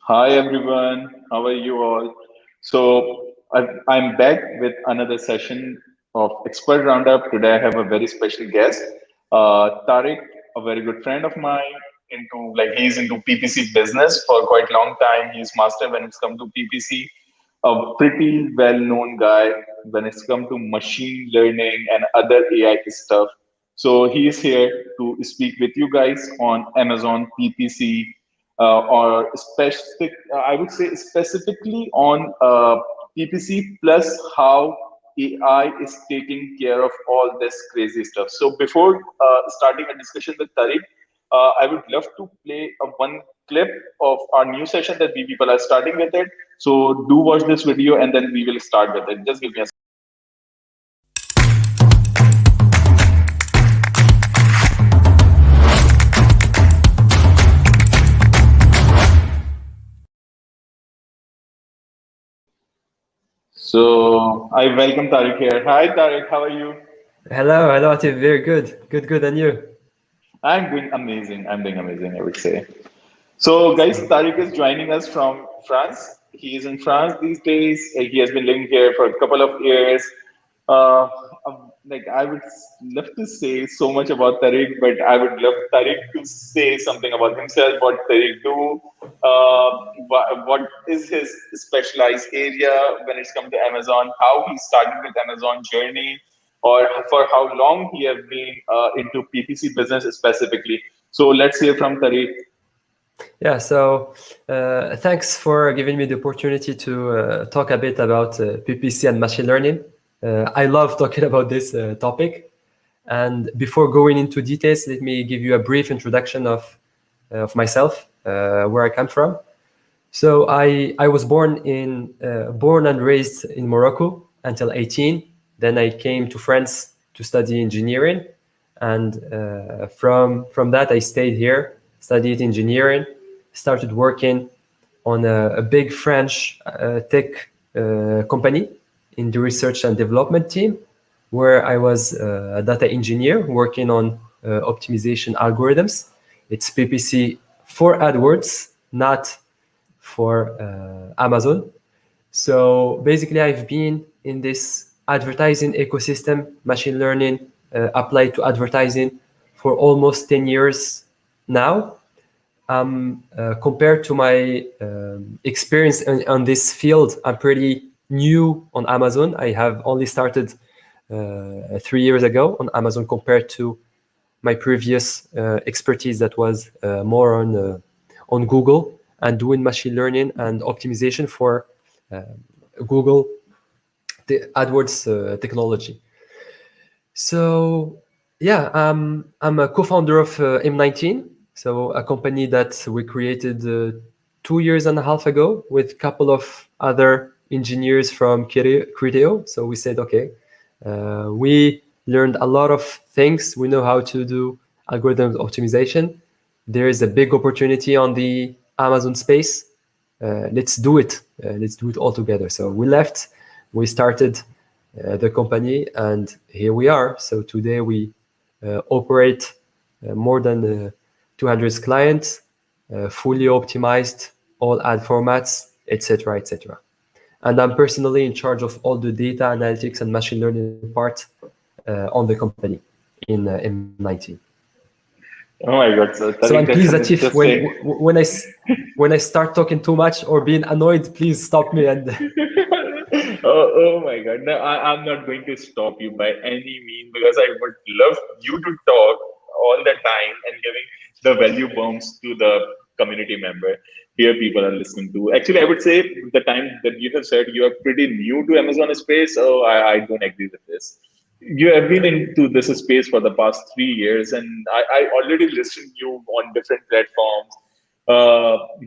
Hi everyone, how are you all? I'm back with another session of Expert Roundup. Today I have a very special guest, Tariq, a very good friend of mine. He's into PPC business for quite long time. He's master when it's come to PPC, a pretty well-known guy when it's come to machine learning and other AI stuff. So he's here to speak with you guys on Amazon PPC or specific, I would say specifically on PPC plus how AI is taking care of all this crazy stuff. So before starting a discussion with Tariq, I would love to play a one clip of our new session that we people are starting with it. So do watch this video and then we will start with it. Just give me a. So I welcome Tariq here. Hi Tariq, how are you? Hello, Atif. Very good, and you? I'm doing amazing. I'm doing amazing, I would say. So, guys, Tariq is joining us from France. He is in France these days. He has been living here for a couple of years. I would love to say so much about Tariq, but I would love Tariq to say something about himself, what Tariq do, what is his specialized area when it's come to Amazon, how he started with Amazon journey, or for how long he has been into PPC business specifically. So let's hear from Tariq. Yeah. So, thanks for giving me the opportunity to talk a bit about PPC and machine learning. I love talking about this topic. And before going into details, let me give you a brief introduction of myself, where I come from. So, I was born and raised in Morocco until 18. Then I came to France to study engineering, and from that I stayed here, studied engineering, started working on a big French tech company in the research and development team, where I was a data engineer working on optimization algorithms. It's PPC for AdWords, not for Amazon. So basically, I've been in this advertising ecosystem, machine learning applied to advertising for almost 10 years now. Compared to my experience on this field, I'm pretty new on Amazon. I have only started 3 years ago on Amazon compared to my previous expertise that was more on Google and doing machine learning and optimization for Google the AdWords technology. So yeah, I'm a co-founder of M19, so a company that we created 2 years and a half ago with a couple of other engineers from Criteo. So we said, okay, we learned a lot of things. We know how to do algorithm optimization. There is a big opportunity on the Amazon space. Let's do it. Let's do it all together. So we left. We started the company, and here we are. So today we operate more than 200 clients, fully optimized, all ad formats, etc., etc. And I'm personally in charge of all the data analytics and machine learning part on the company in M19. Oh my God, so So, Tariq, and that's please, an Atif, interesting. when I start talking too much or being annoyed, please stop me and Oh my God. No, I'm not going to stop you by any means because I would love you to talk all the time and giving the value bombs to the community member. Here, people are listening to. Actually, I would say the time that you have said you are pretty new to Amazon space. So I don't agree with this. You have been into this space for the past 3 years, and I already listened to you on different platforms.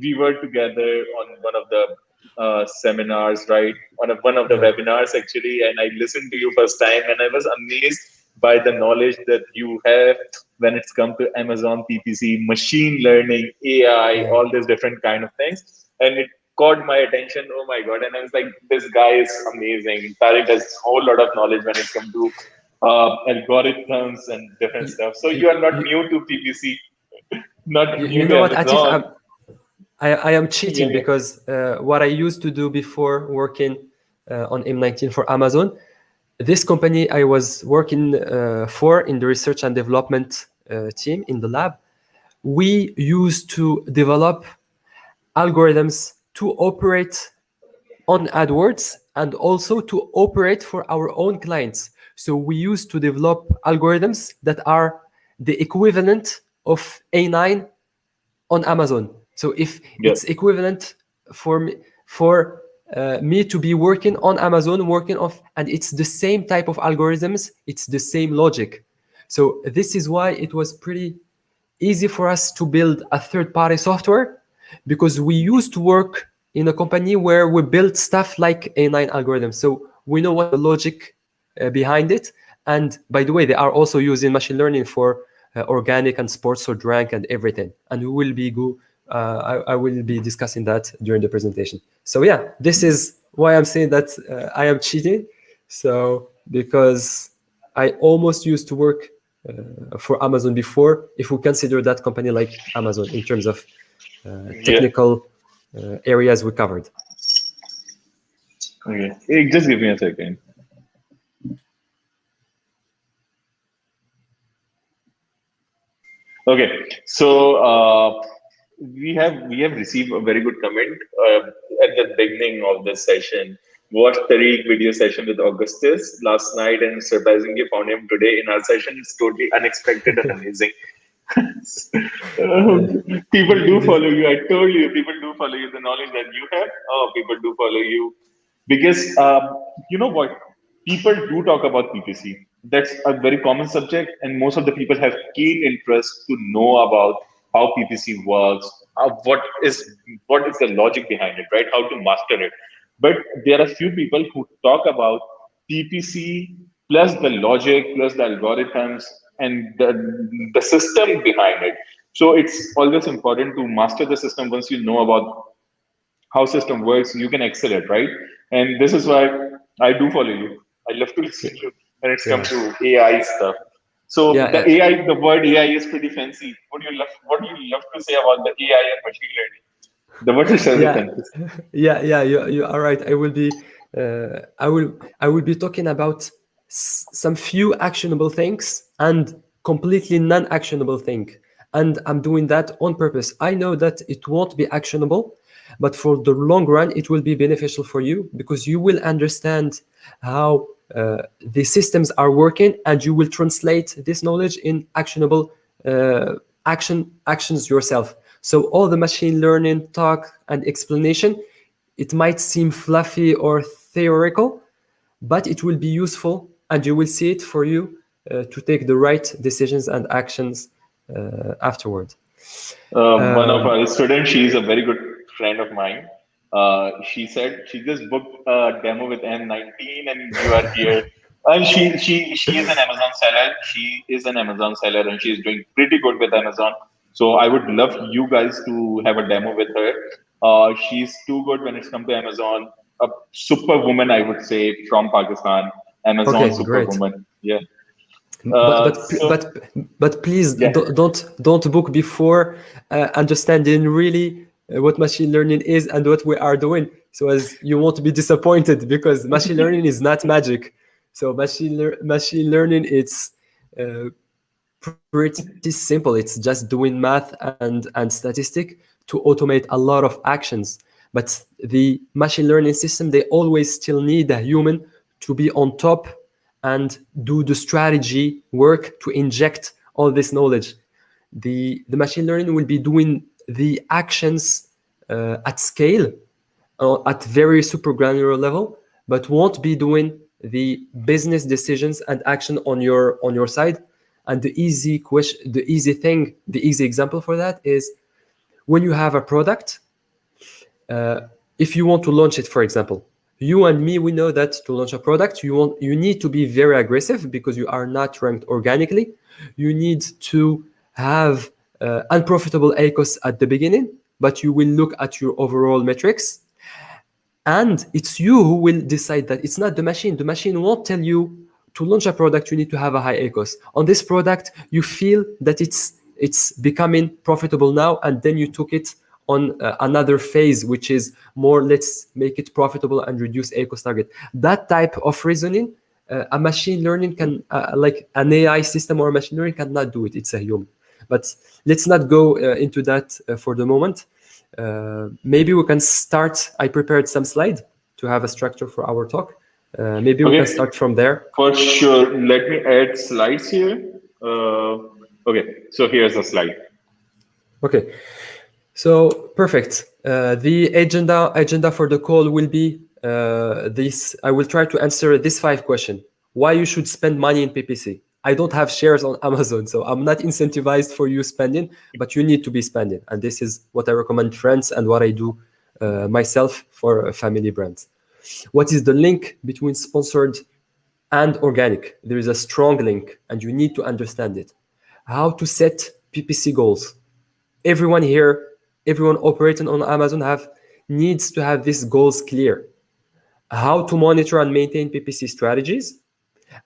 We were together on one of the seminars, right? One of the yeah. webinars actually, and I listened to you first time, and I was amazed by the knowledge that you have when it's come to Amazon PPC, machine learning, AI, Yeah. all these different kind of things, and it caught my attention. Oh my God! And I was like, this guy is amazing. Tariq has a whole lot of knowledge when it comes to algorithms and different You, stuff. So you you, are not you, new to PPC, not you new know to what, Atif? Amazon. I am Yeah, cheating yeah. because what I used to do before working on M19 for Amazon, this company I was working for in the research and development team in the lab, we used to develop algorithms to operate on AdWords and also to operate for our own clients. So we used to develop algorithms that are the equivalent of A9 on Amazon. So if Yeah. it's equivalent for me to be working on Amazon, working off, and it's the same type of algorithms, it's the same logic. So this is why it was pretty easy for us to build a third-party software because we used to work in a company where we built stuff like A9 algorithms. So we know what the logic behind it. And by the way, they are also using machine learning for organic and sports or drink and everything. And we will be I will be discussing that during the presentation. So yeah, this is why I'm saying that I am cheating. So because I almost used to work for Amazon before, if we consider that company like Amazon in terms of Yeah. technical areas we covered. Okay. Hey, just give me a second. Okay. So we have received a very good comment at the beginning of this session. Watched Tariq video session with Augustus last night and surprisingly found him today in our session. It's totally unexpected and amazing. Yeah. People do This, follow you. I told you, people do follow you. The knowledge that you have, oh, people do follow you because you know what? People do talk about PPC. That's a very common subject, and most of the people have keen interest to know about how PPC works, what is the logic behind it, right? How to master it. But there are few people who talk about PPC plus the logic, plus the algorithms, and the system behind it. So it's always important to master the system. Once you know about how system works, you can excel it, right? And this is why I do follow you. I love to listen to you when it's come yeah, to AI stuff. So the yeah, AI, the word AI is pretty fancy. What do you love to say about the AI and machine learning? The word itself is yeah, fancy. yeah. You are right. I will be talking about some few actionable things and completely non-actionable thing. And I'm doing that on purpose. I know that it won't be actionable, but for the long run, it will be beneficial for you because you will understand how the systems are working, and you will translate this knowledge in actionable actions yourself. So all the machine learning talk and explanation, it might seem fluffy or theoretical, but it will be useful, and you will see it for you to take the right decisions and actions afterward. One of Um, our students, she is a very good friend of mine. She said she just booked a demo with M19, and you are here. And she is an Amazon seller. She is an Amazon seller, and she is doing pretty good with Amazon. So I would love you guys to have a demo with her. She's too good when it's come to Amazon. A superwoman, I would say, from Pakistan. Amazon okay, great. superwoman. Yeah. but Uh, but so but but please yeah. don't book before understanding really what machine learning is and what we are doing, so as you won't be disappointed, because machine learning is not magic. So machine learning, it's uh, pretty simple. It's just doing math and statistic to automate a lot of actions. But the machine learning system, they always still need a human to be on top and do the strategy work to inject all this knowledge. The machine learning will be doing the actions at scale, at very super granular level, but won't be doing the business decisions and action on your side. And the easy example for that is when you have a product. If you want to launch it, for example, you and me, we know that to launch a product, you need to be very aggressive because you are not ranked organically. You need to have unprofitable ACOS at the beginning, but you will look at your overall metrics, and it's you who will decide that. It's not the machine. The machine won't tell you to launch a product you need to have a high ACOS. On this product, you feel that it's becoming profitable now, and then you took it on another phase, which is more let's make it profitable and reduce ACOS target. That type of reasoning, a machine learning can, like an AI system or a machine learning cannot do it. It's a human. But let's not go into that for the moment. Maybe we can start. I prepared some slide to have a structure for our talk. Maybe we can Okay, start from there. for sure. Let me add slides here. Okay, so here's a slide. Okay. So perfect. The agenda for the call will be this. I will try to answer this 5 question. Why you should spend money in PPC? I don't have shares on Amazon, so I'm not incentivized for you spending, but you need to be spending. And this is what I recommend friends and what I do myself for family brands. What is the link between sponsored and organic? There is a strong link, and you need to understand it. How to set PPC goals. Everyone here, everyone operating on Amazon needs to have these goals clear. How to monitor and maintain PPC strategies,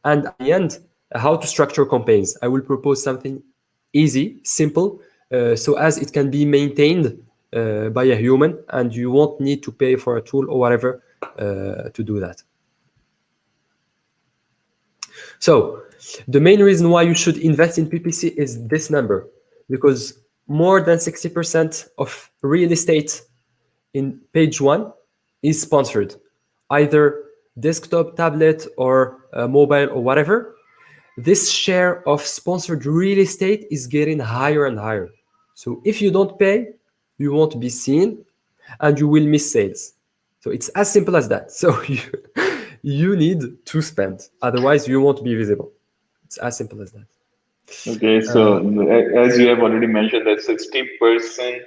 and at the end, how to structure campaigns. I will propose something easy, simple, so as it can be maintained by a human, and you won't need to pay for a tool or whatever to do that. So the main reason why you should invest in PPC is this number, because more than 60% of real estate in page 1 is sponsored, either desktop, tablet, or mobile or whatever. This share of sponsored real estate is getting higher and higher. So if you don't pay, you won't be seen and you will miss sales. So it's as simple as that. So you need to spend, otherwise you won't be visible. It's as simple as that. Okay, so as you have already mentioned, that 60%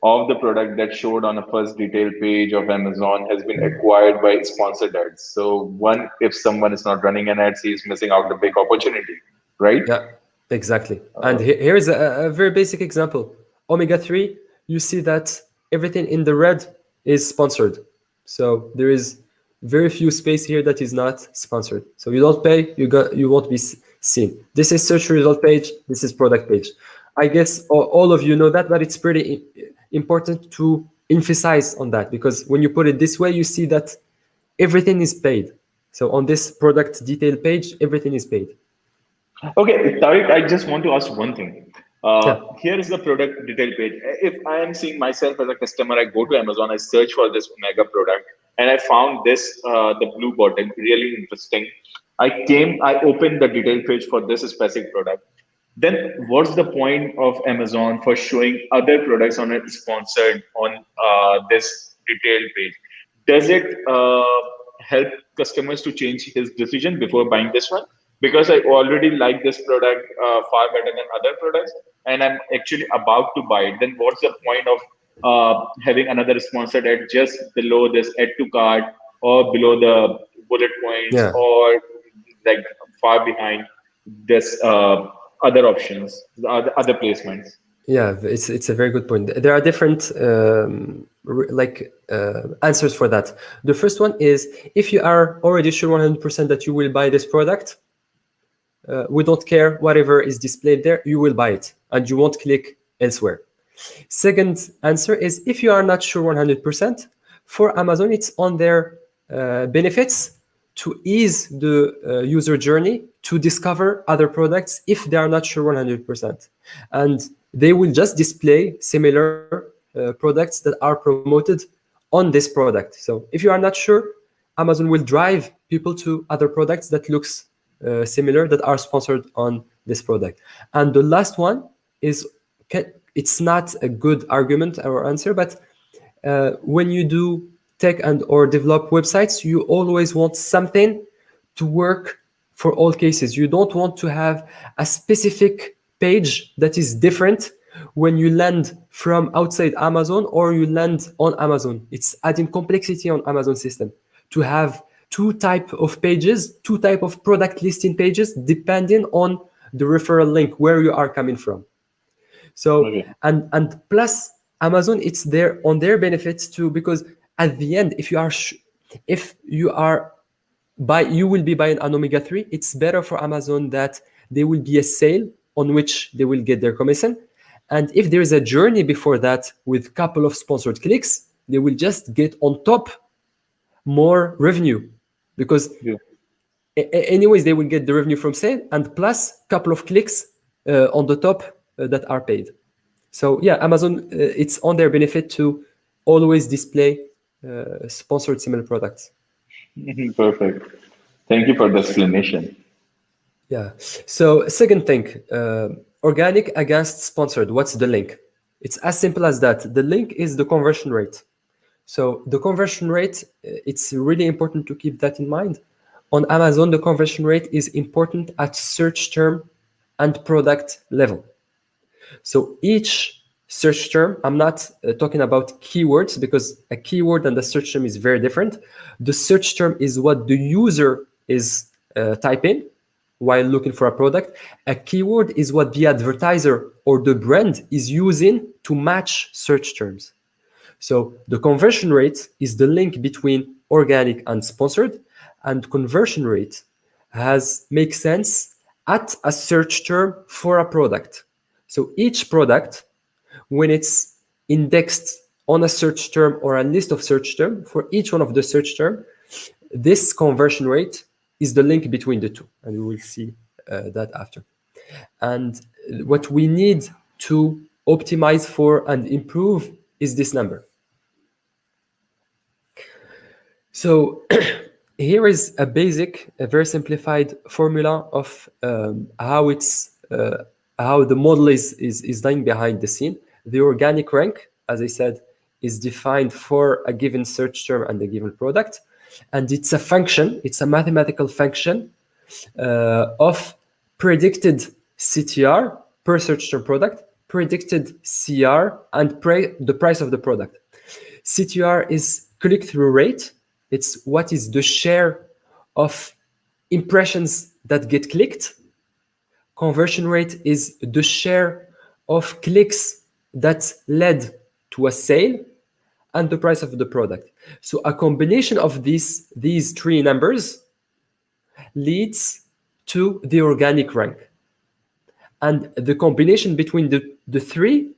of the product that showed on a first detail page of Amazon has been acquired by sponsored ads. So one, if someone is not running an ads, he's missing out the big opportunity, right? Yeah, exactly. And here is a very basic example. Omega-3, you see that everything in the red is sponsored. So there is very few space here that is not sponsored. So you don't pay, you won't be seen. This is search result page, this is product page. I guess all of you know that, but it's pretty important to emphasize on that, because when you put it this way, you see that everything is paid. So on this product detail page, everything is paid. Okay, Tariq, I just want to ask one thing. Yeah. Here is the product detail page. If I am seeing myself as a customer, I go to Amazon, I search for this mega product, and I found this, the blue button, really interesting. I opened the detail page for this specific product. Then what's the point of Amazon for showing other products on it sponsored on this detail page? Does it help customers to change his decision before buying this one? Because I already like this product far better than other products, and I'm actually about to buy it. Then what's the point of having another sponsored ad just below this add to cart, or below the bullet points, Yeah. or like far behind this other options, the other placements? Yeah, it's a very good point. There are different answers for that. The first one is, if you are already sure 100% that you will buy this product, we don't care whatever is displayed there, you will buy it and you won't click elsewhere. Second answer is, if you are not sure 100%, for Amazon, it's on their benefits to ease the user journey to discover other products if they are not sure 100%. And they will just display similar products that are promoted on this product. So if you are not sure, Amazon will drive people to other products that looks similar, that are sponsored on this product. And the last one is, it's not a good argument or answer, but when you do tech and or develop websites, you always want something to work for all cases. You don't want to have a specific page that is different when you land from outside Amazon or you land on Amazon. It's adding complexity on Amazon system to have two type of pages, two type of product listing pages, depending on the referral link where you are coming from. So Okay. and plus Amazon, it's there on their benefits too, because at the end, if you are you will be buying an omega-3, it's better for Amazon that there will be a sale on which they will get their commission, And if there is a journey before that with couple of sponsored clicks, they will just get on top more revenue, because Yeah. anyways they will get the revenue from sale and plus couple of clicks on the top that are paid. So yeah, Amazon, it's on their benefit to always display sponsored similar products. Perfect. Thank you for the explanation. Yeah. So second thing, organic against sponsored. What's the link? It's as simple as that. The link is the conversion rate. So the conversion rate, it's really important to keep that in mind. On Amazon, the conversion rate is important at search term and product level. So each search term, I'm not talking about keywords, because a keyword and a search term is very different. The search term is what the user is typing while looking for a product. A keyword is what the advertiser or the brand is using to match search terms. So the conversion rate is the link between organic and sponsored, and conversion rate makes sense at a search term for a product. So each product, when it's indexed on a search term or a list of search term, for each one of the search term, this conversion rate is the link between the two, and we will see that after. And what we need to optimize for and improve is this number. So here is a basic, a very simplified formula of how the model is done behind the scene. The organic rank, as I said, is defined for a given search term and a given product, and it's a function. It's a mathematical function of predicted CTR per search term product, predicted CR, and the price of the product. CTR is click-through rate. It's what is the share of impressions that get clicked. Conversion rate is the share of clicks that led to a sale, and the price of the product. So a combination of these three numbers leads to the organic rank. And the combination between the three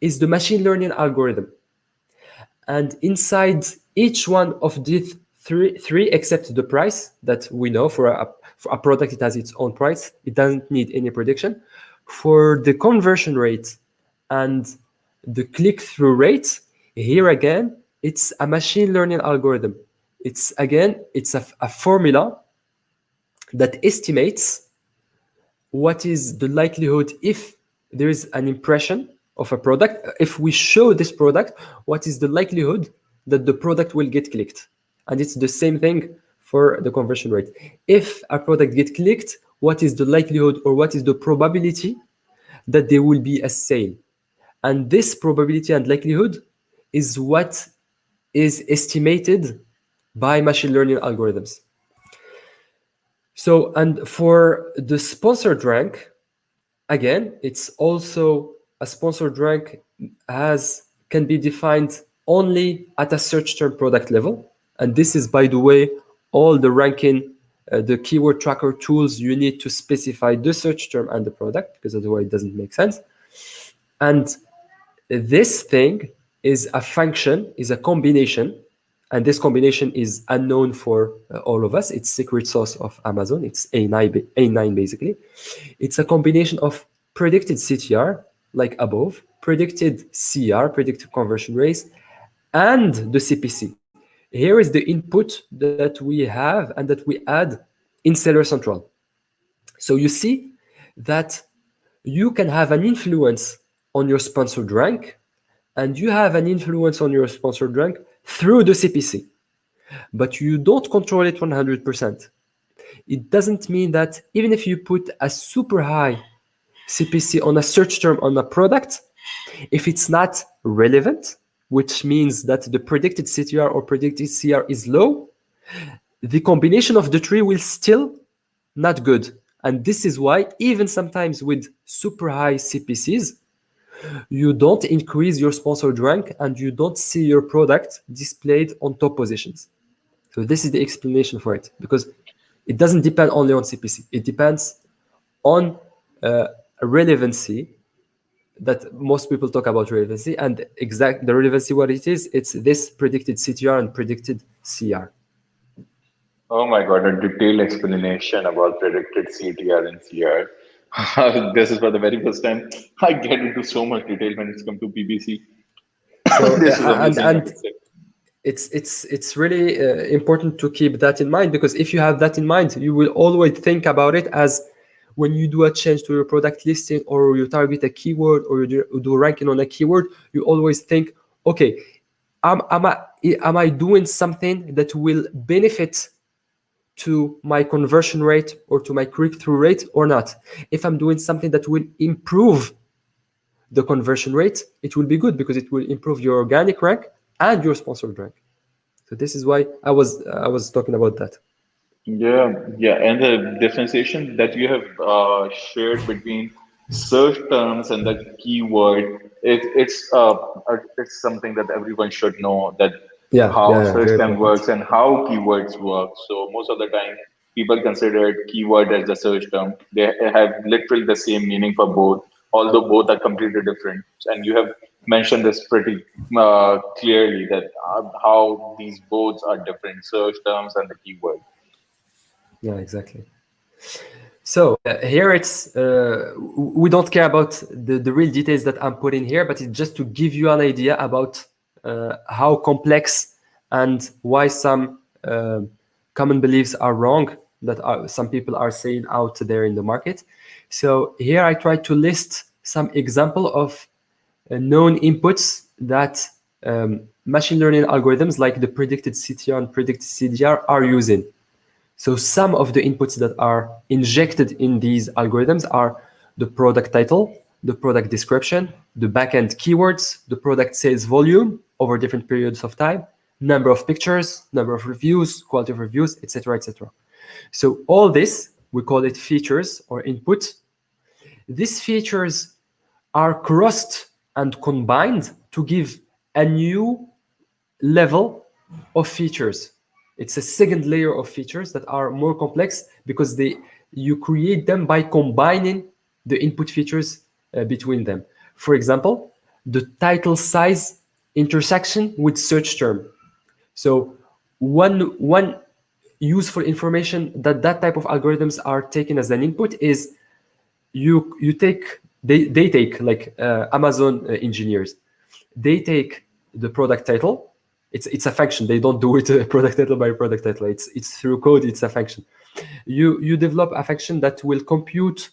is the machine learning algorithm. And inside each one of these three except the price that we know for a product, it has its own price. It doesn't need any prediction. For the conversion rate and the click-through rate, here again, it's a machine learning algorithm. It's a formula that estimates what is the likelihood if there is an impression of a product. If we show this product, what is the likelihood that the product will get clicked? And it's the same thing for the conversion rate. If a product gets clicked, what is the likelihood or what is the probability that there will be a sale? And this probability and likelihood is what is estimated by machine learning algorithms. So, and for the sponsored rank, again, it's also a sponsored rank can be defined only at a search term product level. And this is, by the way, all the ranking, the keyword tracker tools you need to specify the search term and the product, because otherwise it doesn't make sense. And this thing is a function, is a combination, and this combination is unknown for all of us. It's secret sauce of Amazon. It's A9 basically. It's a combination of predicted CTR, like above, predicted CR, predicted conversion rates, and the CPC. Here is the input that we have and that we add in Seller Central. So you see that you can have an influence on your sponsored rank, and you have an influence on your sponsored rank through the CPC, but you don't control it 100%. It doesn't mean that even if you put a super high CPC on a search term on a product, if it's not relevant, which means that the predicted CTR or predicted CR is low, the combination of the three will still not good. And this is why even sometimes with super high CPCs, you don't increase your sponsored rank and you don't see your product displayed on top positions. So this is the explanation for it, because it doesn't depend only on CPC. It depends on relevancy that most people talk about relevancy, and the relevancy, what it is, it's this predicted CTR and predicted CR. Oh my God, a detailed explanation about predicted CTR and CR. This is for the very first time I get into so much detail when it's come to PPC. So This is amazing, I and would say. it's really important to keep that in mind, because if you have that in mind, you will always think about it as when you do a change to your product listing, or you target a keyword, or you do ranking on a keyword, you always think, okay, am I doing something that will benefit to my conversion rate or to my click-through rate or not? If I'm doing something that will improve the conversion rate, it will be good, because it will improve your organic rank and your sponsored rank. So this is why I was talking about that. Yeah, yeah, and the differentiation that you have shared between search terms and the keyword, it's something that everyone should know, that Yeah, how yeah, yeah, search very term important. works and how keywords work. So most of the time, people consider keyword as the search term. They have literally the same meaning for both, although both are completely different. And you have mentioned this pretty clearly, that how these both are different, search terms and the keyword. Yeah, exactly. So here we don't care about the real details that I'm putting here, but it's just to give you an idea about how complex and why some common beliefs are wrong, that some people are saying out there in the market. So here I try to list some example of known inputs that machine learning algorithms like the predicted CTR and predicted CDR are using. So some of the inputs that are injected in these algorithms are the product title, the product description, the backend keywords, the product sales volume over different periods of time, number of pictures, number of reviews, quality of reviews, etc., etc. So all this, we call it features or input. These features are crossed and combined to give a new level of features. It's a second layer of features that are more complex, because you create them by combining the input features between them. For example, the title size intersection with search term. So one useful information that type of algorithms are taken as an input is you take they take, like Amazon engineers, they take the product title. It's a function. They don't do it product title by product title. It's through code. It's a function. You develop a function that will compute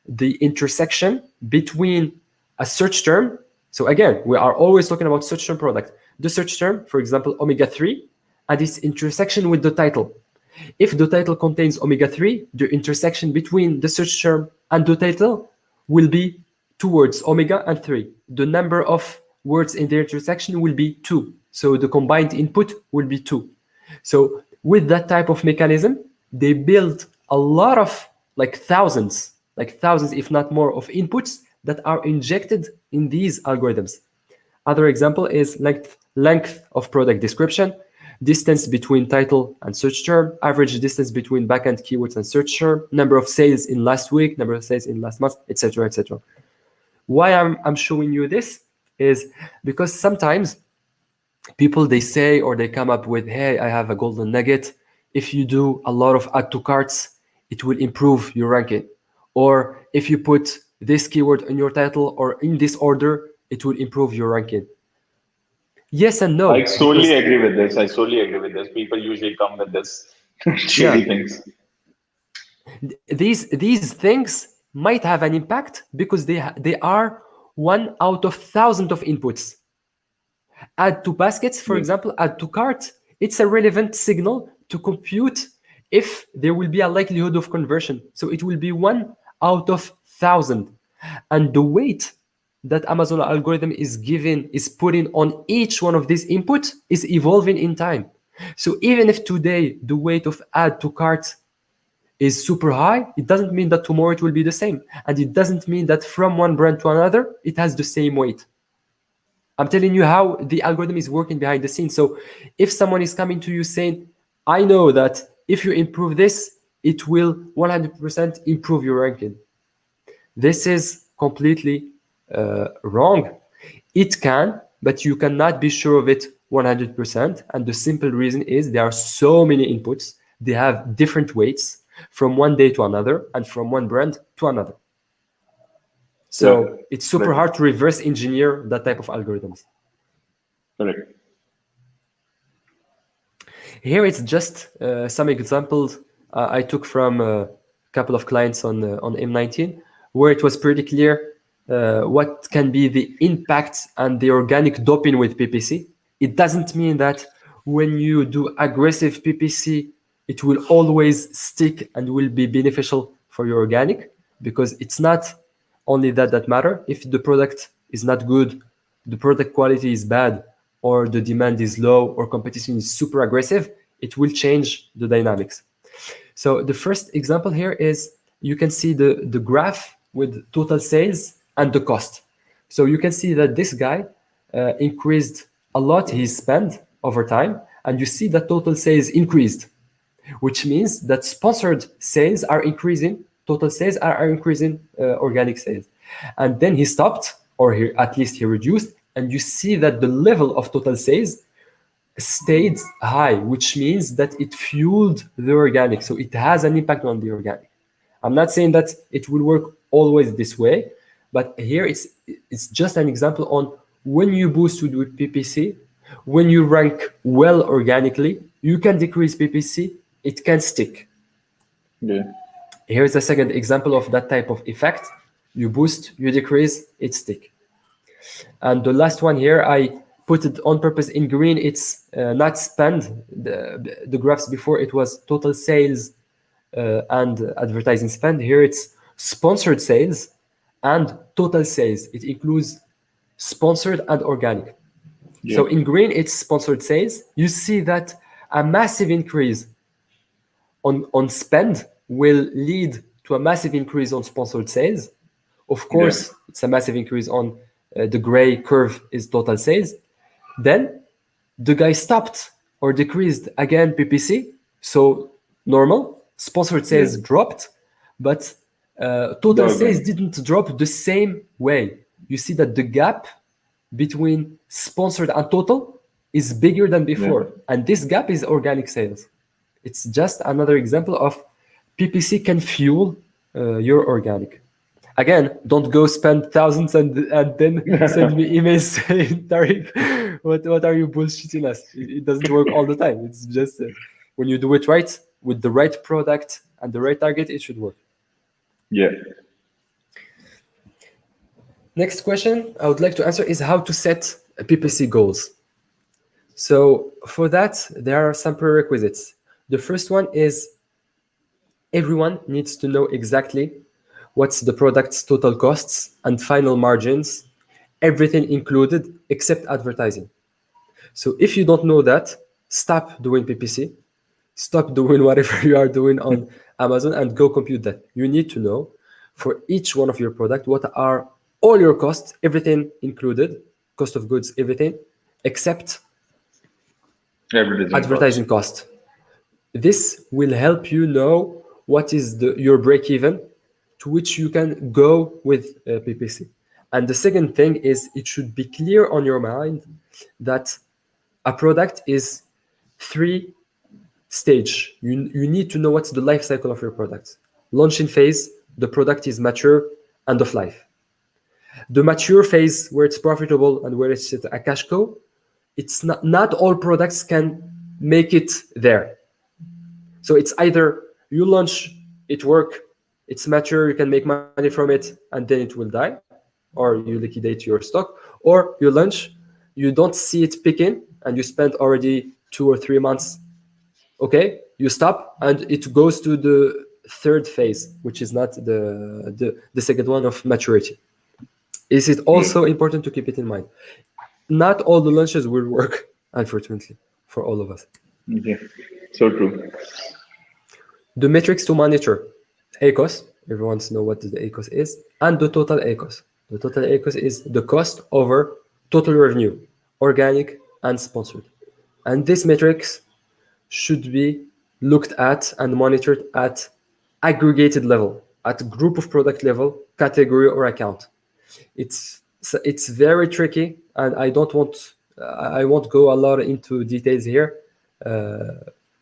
the intersection between a search term. So again, we are always talking about search term product. The search term, for example, omega-3, and its intersection with the title. If the title contains omega-3, the intersection between the search term and the title will be two words, omega and 3. The number of words in the intersection will be 2. So the combined input will be 2. So with that type of mechanism, they build a lot of, like thousands, if not more, of inputs that are injected in these algorithms. Other example is length of product description, distance between title and search term, average distance between backend keywords and search term, number of sales in last week, number of sales in last month, etc., etc. Why I'm showing you this is because sometimes people, they say, or they come up with, hey, I have a golden nugget. If you do a lot of add to carts, it will improve your ranking. Or if you put this keyword in your title or in this order, it will improve your ranking. Yes and I no, solely because agree with this. I solely agree with this. People usually come with this yeah, shady things. these things might have an impact because they are one out of thousands of inputs. Add to baskets, for Yes. example, add to cart, it's a relevant signal to compute if there will be a likelihood of conversion. So it will be one out of thousand. And the weight that Amazon algorithm is putting on each one of these inputs is evolving in time. So even if today the weight of add to cart is super high, it doesn't mean that tomorrow it will be the same. And it doesn't mean that from one brand to another, it has the same weight. I'm telling you how the algorithm is working behind the scenes. So if someone is coming to you saying, I know that if you improve this, it will 100% improve your ranking. This is completely wrong? It can, but you cannot be sure of it 100%. And the simple reason is there are so many inputs. They have different weights from one day to another and from one brand to another. So Yeah. it's super hard to reverse engineer that type of algorithms. Correct. Here it's just some examples I took from a couple of clients on M19, where it was pretty clear what can be the impact and the organic doping with PPC. It doesn't mean that when you do aggressive PPC, it will always stick and will be beneficial for your organic, because it's not only that matter. If the product is not good, the product quality is bad, or the demand is low, or competition is super aggressive, it will change the dynamics. So the first example here is you can see the graph with total sales and the cost. So you can see that this guy increased a lot his spend over time, and you see that total sales increased, which means that sponsored sales are increasing, total sales are increasing organic sales. And then he stopped, or at least he reduced, and you see that the level of total sales stayed high, which means that it fueled the organic. So it has an impact on the organic. I'm not saying that it will work always this way, but here it's just an example on when you boost with PPC, when you rank well organically, you can decrease PPC, it can stick. Yeah. Here's a second example of that type of effect. You boost, you decrease, it stick. And the last one here, I put it on purpose in green. It's not spend. The graphs before it was total sales and advertising spend. Here it's sponsored sales and total sales. It includes sponsored and organic. Yeah. So in green, it's sponsored sales. You see that a massive increase on spend will lead to a massive increase on sponsored sales. Of course, it's a massive increase on the gray curve is total sales. Then the guy stopped or decreased again PPC. So normal, sponsored sales dropped, but total sales didn't drop the same way. You see that the gap between sponsored and total is bigger than before. And this gap is organic sales. It's just another example of PPC can fuel your organic. Again, don't go spend thousands and then send me emails saying, Tariq, what are you bullshitting us? It doesn't work all the time. It's just when you do it right, with the right product and the right target, it should work. Yeah. Next question I would like to answer is how to set PPC goals. So for that, there are some prerequisites. The first one is everyone needs to know exactly what's the product's total costs and final margins, everything included except advertising. So if you don't know that, stop doing PPC, stop doing whatever you are doing on Amazon and go compute that. You need to know for each one of your product what are all your costs, everything included, cost of goods, everything, except advertising cost. This will help you know what is your break-even to which you can go with PPC. And the second thing is it should be clear on your mind that a product is 3 stage. You need to know what's the life cycle of your product. Launching phase, the product is mature, end of life. The mature phase, where it's profitable and where it's a cash cow, it's not all products can make it there. So it's either you launch, it work, it's mature, you can make money from it, and then it will die, or you liquidate your stock, or you launch, you don't see it picking, and you spend already 2 or 3 months. Okay, you stop, and it goes to the third phase, which is not the second one of maturity. Is it also important to keep it in mind? Not all the launches will work, unfortunately, for all of us. Yeah, so true. The metrics to monitor: ACOS, everyone knows what the ACOS is, and the total ACOS. The total ACOS is the cost over total revenue, organic and sponsored. And these metrics should be looked at and monitored at aggregated level, at group of product level, category or account. It's very tricky, and I won't go a lot into details here,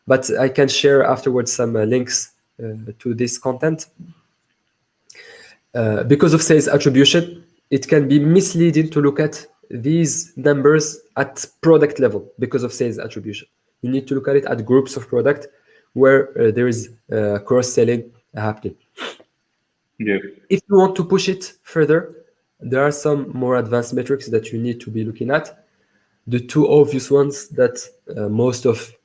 but I can share afterwards some links to this content. Because of sales attribution, it can be misleading to look at these numbers at product level because of sales attribution. You need to look at it at groups of product where there is cross-selling happening. Yeah. If you want to push it further, there are some more advanced metrics that you need to be looking at. The two obvious ones that most of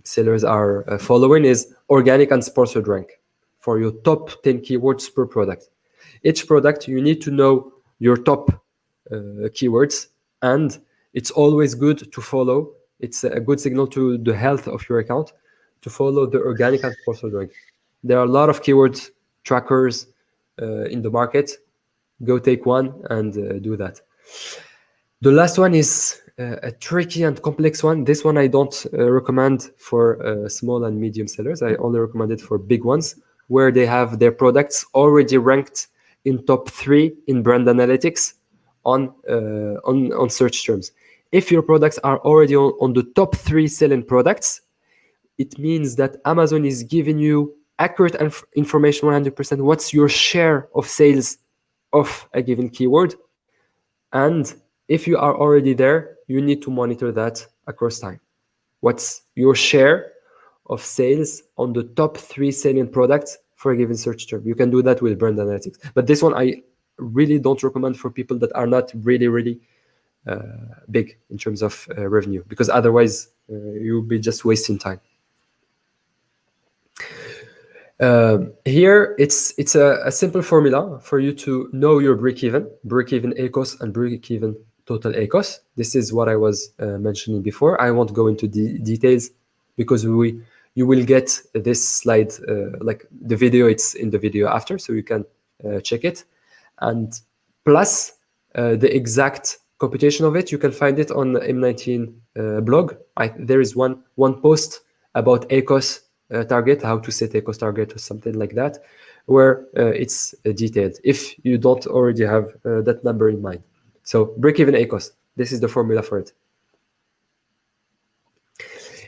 sellers are following is organic and sponsored rank for your top 10 keywords per product. Each product, you need to know your top keywords, and it's always good to follow. It's a good signal to the health of your account to follow the organic and sponsored rank. There are a lot of keywords trackers in the market. Go take one and do that. The last one is a tricky and complex one. This one I don't recommend for small and medium sellers. I only recommend it for big ones where they have their products already ranked in top 3 in brand analytics on search terms. If your products are already on the top 3 selling products, it means that Amazon is giving you accurate information 100%. What's your share of sales of a given keyword? And if you are already there, you need to monitor that across time. What's your share of sales on the top 3 selling products for a given search term? You can do that with brand analytics. But this one I really don't recommend for people that are not really big in terms of revenue, because otherwise you'll be just wasting time. Here it's a simple formula for you to know your break-even ACOS and break-even total ACOS. This is what I was mentioning before. I won't go into details because you will get this slide like the video. It's in the video after, so you can check it. And plus the exact computation of it, you can find it on the M19 blog. There is one post about ACOS target, how to set ACOS target or something like that, where it's detailed if you don't already have that number in mind. So break-even ACOS, this is the formula for it.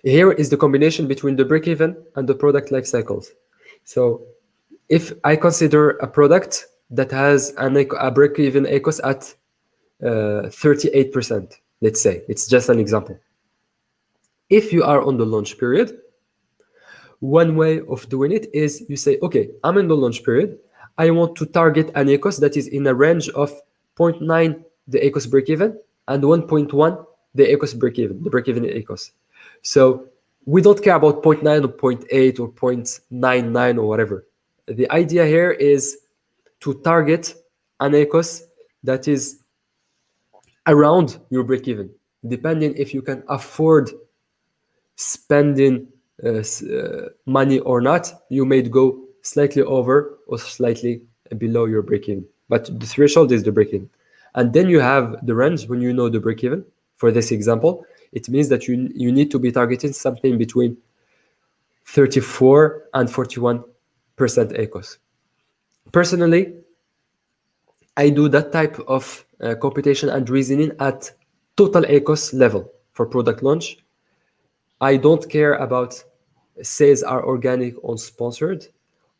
Here is the combination between the break-even and the product life cycles. So if I consider a product that has a break-even ACOS at 38%, let's say, it's just an example. If you are on the launch period, one way of doing it is you say, okay, I'm in the launch period. I want to target an ACOS that is in a range of 0.9, the ACOS break-even, and 1.1, the ACOS break-even, the break-even ACOS. So we don't care about 0.9 or 0.8 or 0.99 or whatever. The idea here is to target an ACOS that is around your break-even, depending if you can afford spending money or not. You may go slightly over or slightly below your break-even, but the threshold is the break-even. And then you have the range. When you know the break-even, for this example, it means that you need to be targeting something between 34 and 41% ACOS. Personally, I do that type of computation and reasoning at total ACOS level for product launch. I don't care about sales are organic or sponsored.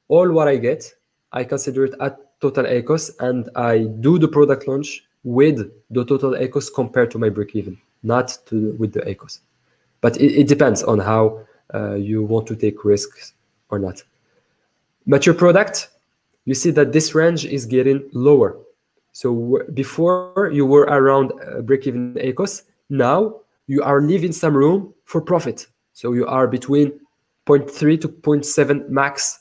All what I get, I consider it at total ACOS, and I do the product launch with the total ACOS compared to my break-even, not with the ACOS. But it depends on how you want to take risks or not. Mature product, you see that this range is getting lower. So before you were around break-even ACOS, now you are leaving some room for profit. So you are between 0.3 to 0.7 max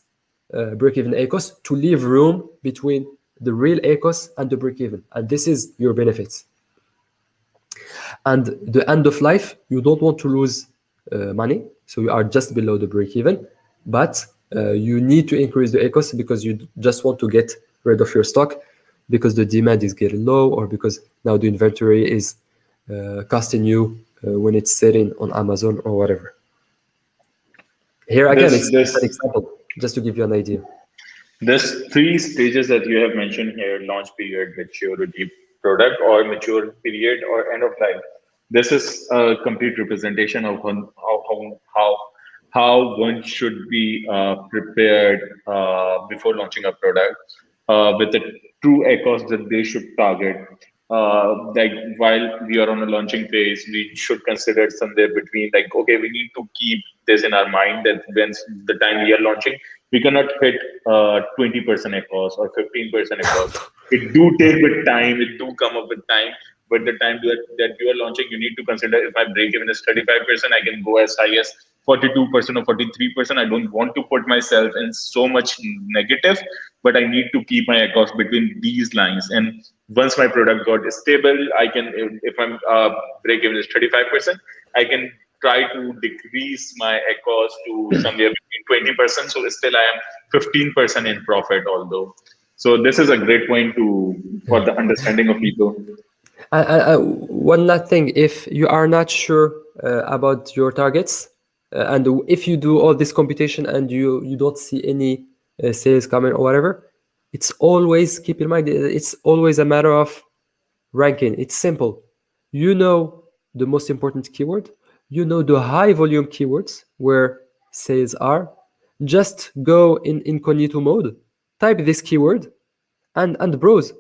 break-even ACOS to leave room between the real ACOS and the break-even. And this is your benefits. And the end of life, you don't want to lose money. So you are just below the break-even, but you need to increase the ACOS because you just want to get rid of your stock because the demand is getting low, or because now the inventory is costing you when it's sitting on Amazon or whatever. Here again, it's an example, just to give you an idea. There's three stages that you have mentioned here: launch period, maturity, product, or mature period, or end of life. This is a complete representation of how one should be prepared before launching a product with the true echoes that they should target. Like while we are on a launching phase, we should consider somewhere between, like, okay, we need to keep this in our mind that when the time we are launching, we cannot hit 20% echoes or 15% echoes. It do take with time, it do come up with time, but the time that you are launching, you need to consider, if my break even is 35%, I can go as high as 42% or 43%. I don't want to put myself in so much negative, but I need to keep my echoes between these lines. And once my product got stable, I can, if I'm break even is 35%, I can try to decrease my echoes to somewhere between 20%. So still I am 15% in profit, although. So this is a great point to for the understanding of people. One last thing, if you are not sure about your targets, and if you do all this computation and you don't see any sales coming or whatever, it's always, keep in mind, it's always a matter of ranking. It's simple. You know the most important keyword. You know the high volume keywords where sales are. Just go in incognito mode, type this keyword, and browse.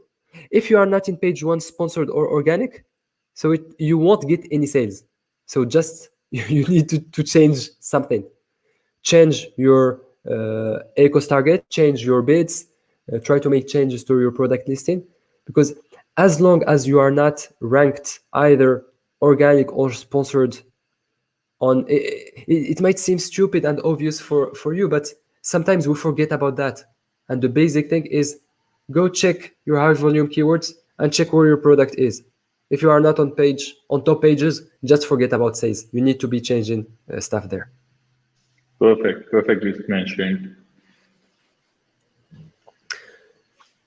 If you are not in page one, sponsored or organic, so you won't get any sales. So just you need to change something. Change your ACOS target, change your bids, try to make changes to your product listing, because as long as you are not ranked either organic or sponsored on it might seem stupid and obvious for you, but sometimes we forget about that. And the basic thing is, go check your high volume keywords and check where your product is. If you are not on top pages, just forget about sales. You need to be changing stuff there. Perfect, perfectly mentioned.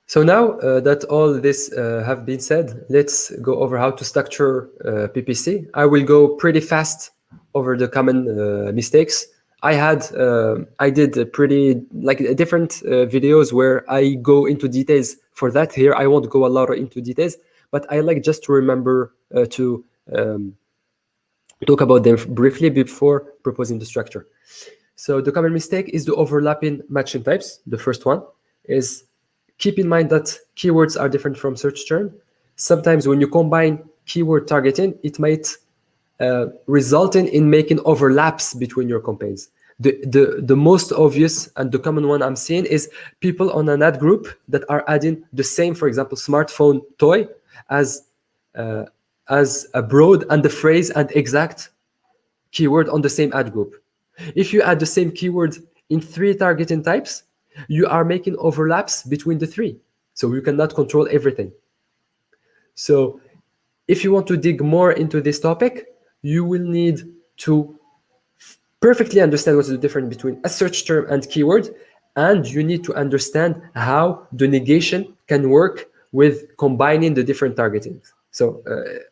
So now that all this have been said, let's go over how to structure PPC. I will go pretty fast over the common mistakes. I did a pretty like different videos where I go into details for that. Here I won't go a lot into details, but I like just to remember to talk about them briefly before proposing the structure. So the common mistake is the overlapping matching types. The first one is, keep in mind that keywords are different from search term. Sometimes when you combine keyword targeting, it might result in making overlaps between your campaigns. The most obvious and the common one I'm seeing is people on an ad group that are adding the same, for example, smartphone toy as a broad and the phrase and exact keyword on the same ad group. If you add the same keyword in 3 targeting types, you are making overlaps between the 3. So you cannot control everything. So if you want to dig more into this topic, you will need to perfectly understand what's the difference between a search term and keyword, and you need to understand how the negation can work with combining the different targetings. So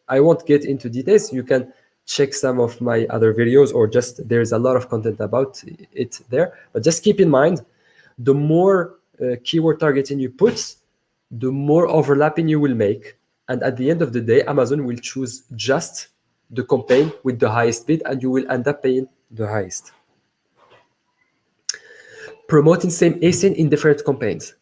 I won't get into details. You can check some of my other videos, or just there's a lot of content about it there. But just keep in mind, the more keyword targeting you put, the more overlapping you will make. And at the end of the day, Amazon will choose just the campaign with the highest bid, and you will end up paying the highest. Promoting same ASIN in different campaigns.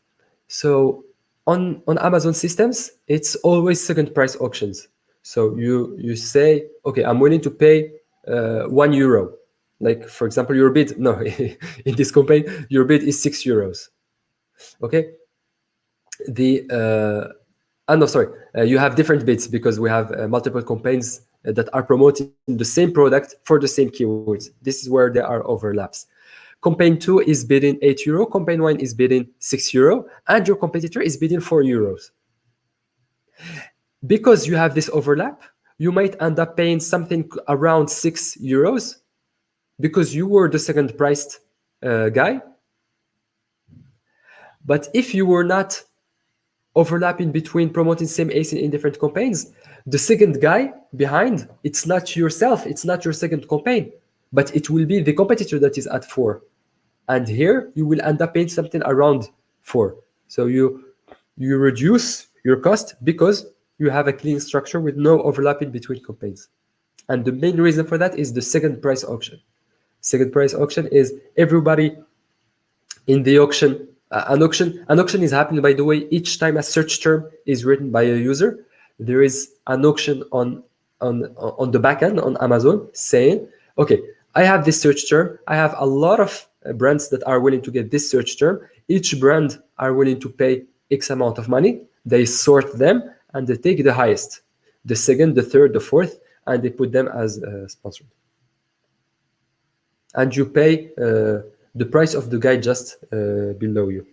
So on Amazon systems, it's always second price auctions. So you say, okay, I'm willing to pay €1. Like, for example, your bid, no, in this campaign, your bid is €6. Okay. No, sorry, you have different bids because we have multiple campaigns that are promoting the same product for the same keywords. This is where there are overlaps. Campaign 2 is bidding €8, campaign 1 is bidding €6, and your competitor is bidding €4. Because you have this overlap, you might end up paying something around €6 because you were the second priced guy. But if you were not overlapping between promoting same ASIN in different campaigns, the second guy behind, it's not yourself, it's not your second campaign, but it will be the competitor that is at 4. And here you will end up paying something around 4. So you reduce your cost because you have a clean structure with no overlapping between campaigns. And the main reason for that is the second price auction. Second price auction is everybody in the auction. An auction is happening, by the way, each time a search term is written by a user. There is an auction on the backend on Amazon saying, okay, I have this search term. I have a lot of brands that are willing to get this search term. Each brand are willing to pay X amount of money. They sort them and they take the highest, the second, the third, the fourth, and they put them as sponsored. And you pay the price of the guy just below you.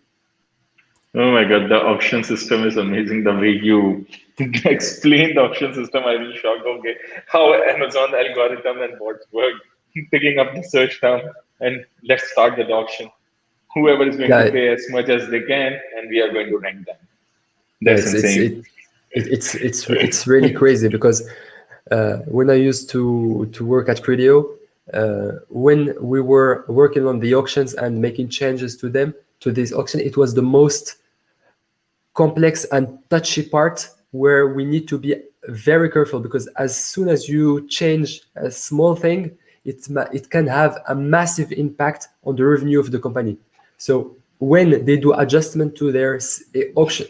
Oh my God, the auction system is amazing. The way you explain the auction system, I was shocked. Okay, how Amazon algorithm and bots work, picking up the search term, and let's start the auction. Whoever is going to Yeah, pay as much as they can, and we are going to rank them. yeah, That's insane. it's really crazy because when I used to work at Criteo, when we were working on the auctions and making changes to them to this auction, it was the most complex and touchy part where we need to be very careful because as soon as you change a small thing, it can have a massive impact on the revenue of the company. So when they do adjustment to their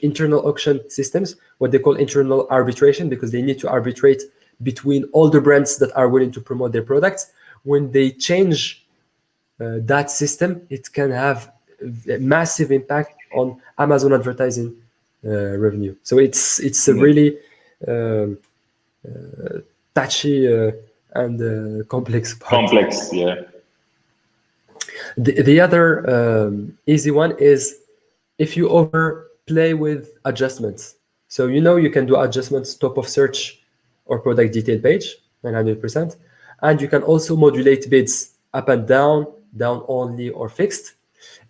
internal auction systems, what they call internal arbitration, because they need to arbitrate between all the brands that are willing to promote their products, when they change that system, it can have a massive impact on Amazon advertising revenue. So it's a Yeah. really touchy and complex part. Complex, yeah. The other easy one is if you overplay with adjustments. So you can do adjustments top of search or product detail page 900%, and you can also modulate bids up and down only, or fixed.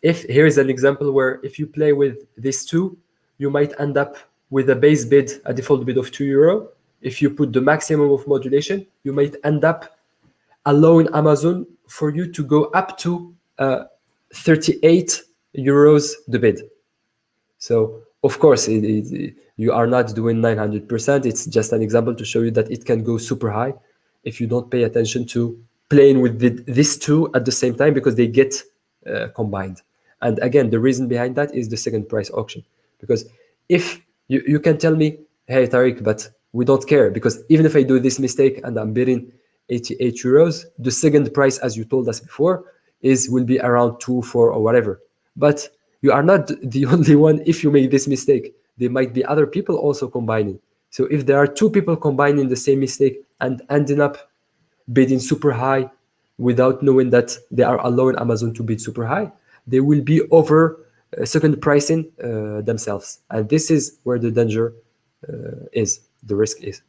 If here is an example where if you play with these two, you might end up with a base bid, a default bid of €2. If you put the maximum of modulation, you might end up allowing Amazon for you to go up to 38 euros the bid. So of course, you are not doing 900%. It's just an example to show you that it can go super high if you don't pay attention to playing with these two at the same time, because they get combined. And again, the reason behind that is the second price auction. Because if you can tell me, hey, Tariq, but we don't care, because even if I do this mistake and I'm bidding 88 euros, the second price, as you told us before, will be around 2, 4, or whatever. But you are not the only one. If you make this mistake, there might be other people also combining. So if there are two people combining the same mistake and ending up bidding super high without knowing that they are allowing Amazon to bid super high, they will be over second pricing themselves. And this is where the danger is, the risk is.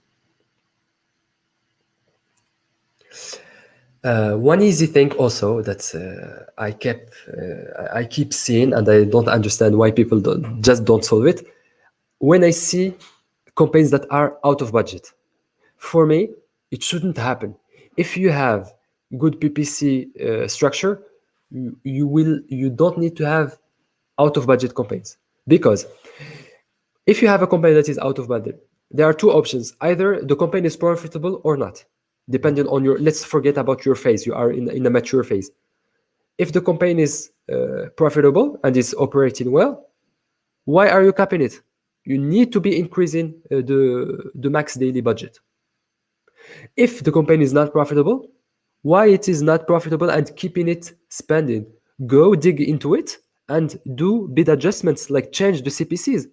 One easy thing also that I keep seeing, and I don't understand why people don't solve it. When I see campaigns that are out of budget, for me, it shouldn't happen. If you have good PPC structure, you don't need to have out of budget campaigns, because if you have a campaign that is out of budget, there are two options. Either the campaign is profitable or not, depending on let's forget about your phase. You are in a mature phase. If the campaign is profitable and is operating well, why are you capping it? You need to be increasing the max daily budget. If the campaign is not profitable, why it is not profitable and keeping it spending? Go dig into it and do bid adjustments, like change the CPCs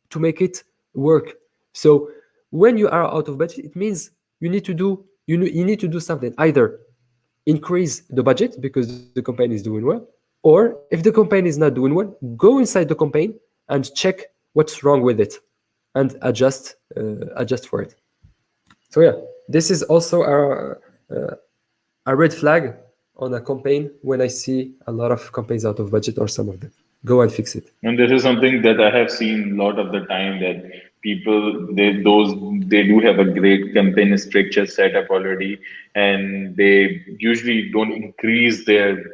to make it work. So when you are out of budget, it means you need to do something. Either increase the budget because the campaign is doing well, or if the campaign is not doing well, go inside the campaign and check what's wrong with it and adjust for it. So yeah, this is also a red flag on a campaign when I see a lot of campaigns out of budget, or some of them. Go and fix it. And this is something that I have seen a lot of the time, that people, they do have a great campaign structure set up already, and they usually don't increase their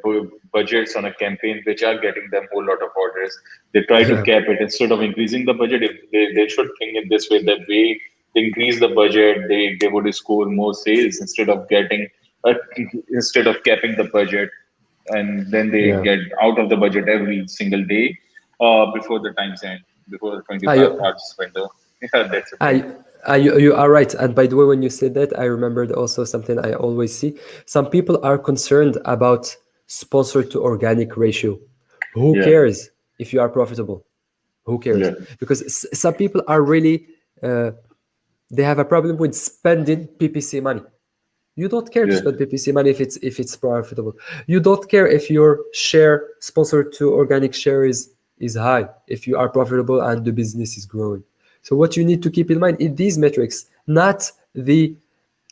budgets on a campaign which are getting them a whole lot of orders. They try to Yeah. cap it instead of increasing the budget. If they should think it this way, that way they increase the budget, they would score more sales uh, instead of capping the budget, and then they Yeah. get out of the budget every single day before the time's end, before the Ah, 24 you, hours window. Yeah, that's the ah, thing. you are right. And by the way, when you said that, I remembered also something I always see. Some people are concerned about sponsor to organic ratio. Who Yeah, cares if you are profitable? Who cares? yeah, Because some people are really, uh, they have a problem with spending PPC money. You don't care to yeah, spend PPC money if it's profitable. You don't care if your share sponsored to organic share is high, if you are profitable and the business is growing. So what you need to keep in mind is these metrics, not the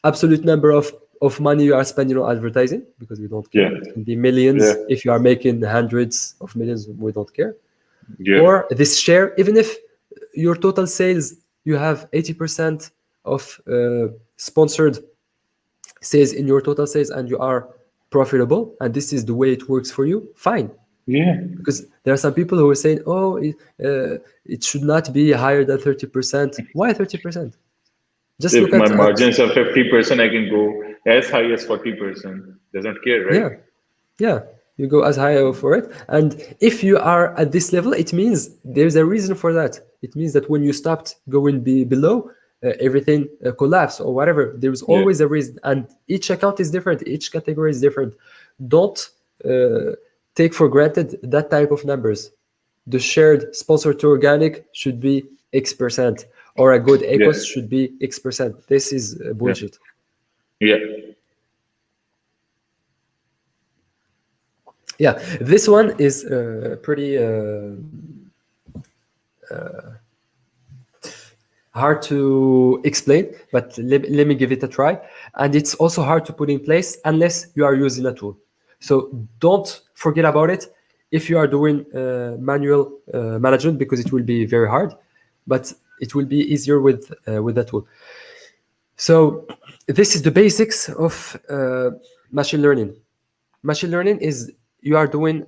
absolute number of money you are spending on advertising, because we don't care. yeah, It can be yeah, millions. If you are making hundreds of millions, we don't care. yeah, Or this share, even if your total sales, you have 80% of sponsored sales in your total sales and you are profitable and this is the way it works for you, fine. yeah. Because there are some people who are saying, oh, it should not be higher than 30%. Why 30%? Just If look my at margins are 50%, I can go as high as 40%. Doesn't care, right? yeah, yeah, you go as high for it. And if you are at this level, it means there's a reason for that. It means that when you stopped going below, everything collapsed or whatever. There's Yeah, always a reason, and each account is different. Each category is different. Don't uh, take for granted that type of numbers. The shared sponsor to organic should be X%, or a good yeah, ACOS should be X%. This is yeah, bullshit. yeah, Yeah, this one is pretty hard to explain, but let me give it a try. And it's also hard to put in place unless you are using a tool. So don't forget about it if you are doing manual management, because it will be very hard, but it will be easier with that tool. So this is the basics of machine learning. Machine learning is you are doing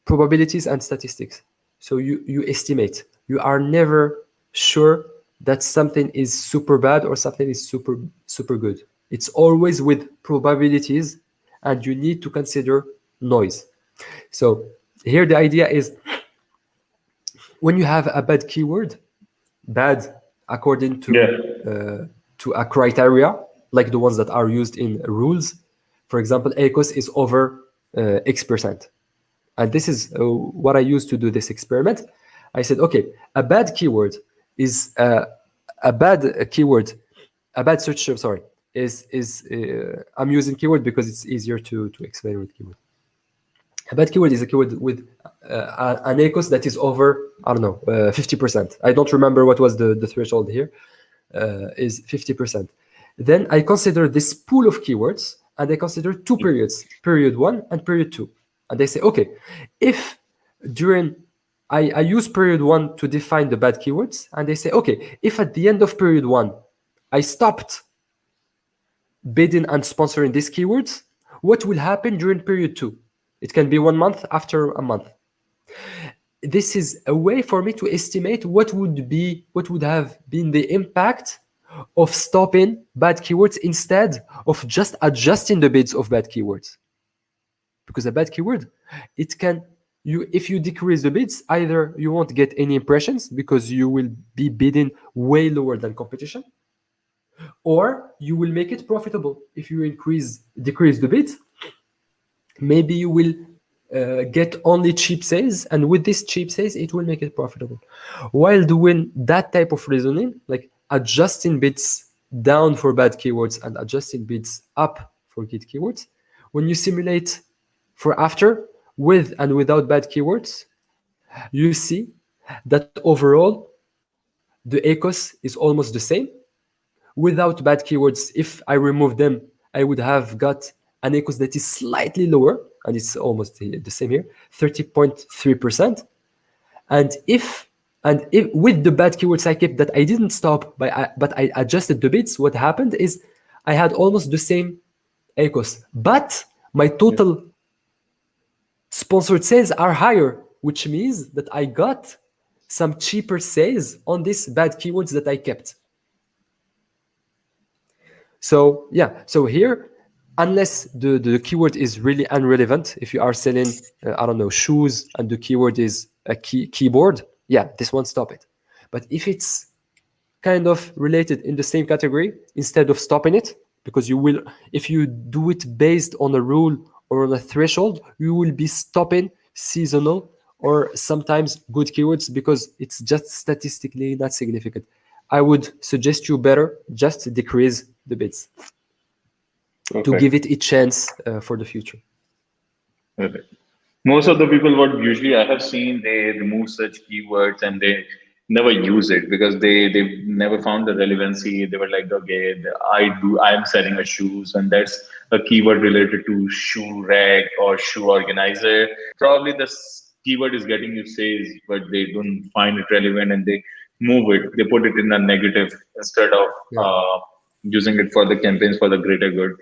probabilities and statistics. So you estimate. You are never sure that something is super bad or something is super good. It's always with probabilities, and you need to consider noise. So here the idea is when you have a bad keyword, bad according yeah, to a criteria like the ones that are used in rules. For example, ACOS is over X%. And this is what I used to do this experiment. I said, okay, a bad keyword is a bad keyword, a bad search term, sorry, is I'm using keyword because it's easier to explain with keyword. A bad keyword is a keyword with an ACOS that is over, I don't know, 50%. I don't remember what was the threshold here, is 50%. Then I consider this pool of keywords and I consider two periods, period 1 and period 2. And they say, okay, if during, I use period 1 to define the bad keywords, and they say, okay, if at the end of period 1, I stopped bidding and sponsoring these keywords, what will happen during period 2? It can be 1 month, after a month. This is a way for me to estimate what would have been the impact of stopping bad keywords instead of just adjusting the bids of bad keywords. Because a bad keyword, it can, you, if you decrease the bids, either you won't get any impressions because you will be bidding way lower than competition, or you will make it profitable. If you decrease the bids, maybe you will get only cheap sales, and with this cheap sales it will make it profitable. While doing that type of reasoning, like adjusting bids down for bad keywords and adjusting bids up for good keywords, when you simulate for after, with and without bad keywords, you see that overall the ACOS is almost the same. Without bad keywords, if I remove them, I would have got an ACOS that is slightly lower, and it's almost the same here, 30.3%. And if And if, with the bad keywords I kept that I didn't stop, but I adjusted the bits, what happened is I had almost the same echoes, but my Yeah. total sponsored sales are higher, which means that I got some cheaper sales on these bad keywords that I kept. So yeah, so here, unless the keyword is really irrelevant, if you are selling, I don't know, shoes and the keyword is a keyboard, yeah, this one stop it. But if it's kind of related in the same category, instead of stopping it, because you will, if you do it based on a rule or on a threshold, you will be stopping seasonal or sometimes good keywords because it's just statistically not significant. I would suggest you better just decrease the bids to give Perfect. it a chance for the future. Perfect. Most of the people, what usually I have seen, they remove such keywords and they never use it because they never found the relevancy. They were like, okay, I'm selling a shoes and that's a keyword related to shoe rack or shoe organizer. Probably this keyword is getting you sales, but they don't find it relevant and they move it. They put it in a negative instead of Yeah. using it for the campaigns for the greater good.